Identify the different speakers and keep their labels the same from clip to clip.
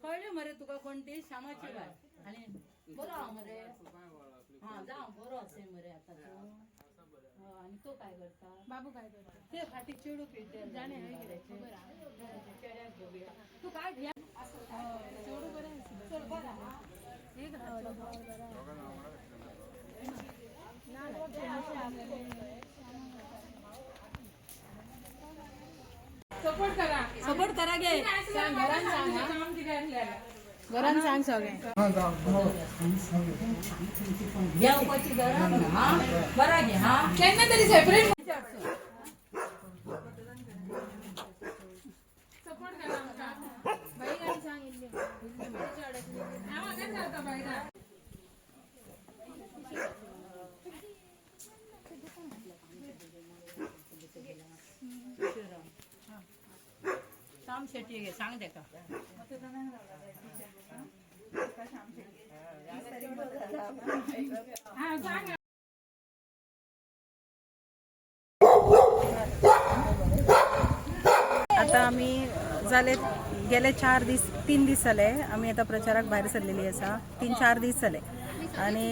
Speaker 1: कळले मरे तुका कोणती श्यामाची बाय आणि बरो हा मरे हा जा बरो असे मरे आता तो आणि तो काय करता बाबू काय करता ते फाटी चेडू पिटे जाणे तू काय घ्या चेडू बरे चल बरा एक सपोर्ट करा गे घरान सांग सगळे जेवपाची गरज हा बरा घे हा केन्ना तरी सेपरेट सपोर्ट करा आमका बाई गाडी सांग इल्ली आवा काय करता बाई गा श्याम शेट्टी गे सांग देका
Speaker 2: आता आम्ही जाले गेले 3 दीस जाले आम्ही आता प्रचाराक भायर सरलेली आसा 3-4 दीस जाले आणि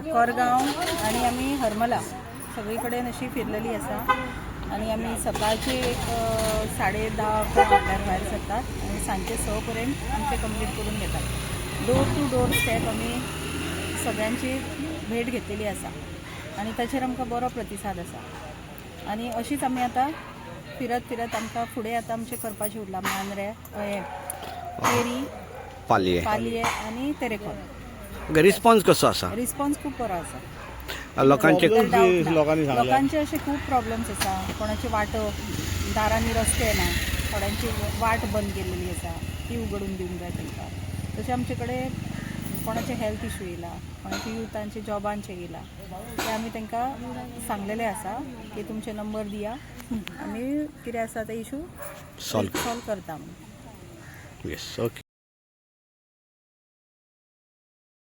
Speaker 2: कोरगांव आणि आम्ही हरमला सगळी कडेन अशी फिरलेली आसा आणि आम्ही सकाळचे 10:30-11 वाजल्यार भायर सरतात आणि सांजचे 6 पर्यंत आमचे कंप्लीट करून घेतात डोर टू डोर स्टेप आम्ही सगळ्यांची भेट घेतलेली आसा आणि ताचेर आमकां बरो प्रतिसाद आसा आणि अशीच आमी आता फिरत आमकां फुडें आता आमचे करपाचें उरलां मांद्रे केरी पालये आणि तेरेखोल
Speaker 3: रिस्पॉन्स कसो आसा
Speaker 2: रिस्पॉन्स खूप बरो आसा लोकांचे असे खूप प्रॉब्लेम्स आसा कोणाची वाटो दारांनी रस्ते ना थोड्यांची वाट बंद केलेली आसा ती उगडून दिवंक जाय तांकां तशें आमचे कडेन कोणाचे हेल्थ इश्यू येयला कोणाचे युथांचे जॉबांचे येयला ते आमी तांकां सांगलेले आसा की तुमचे नंबर दिया आमी कितें आसा ते इश्यू सॉल्व करता.
Speaker 3: Yes okay.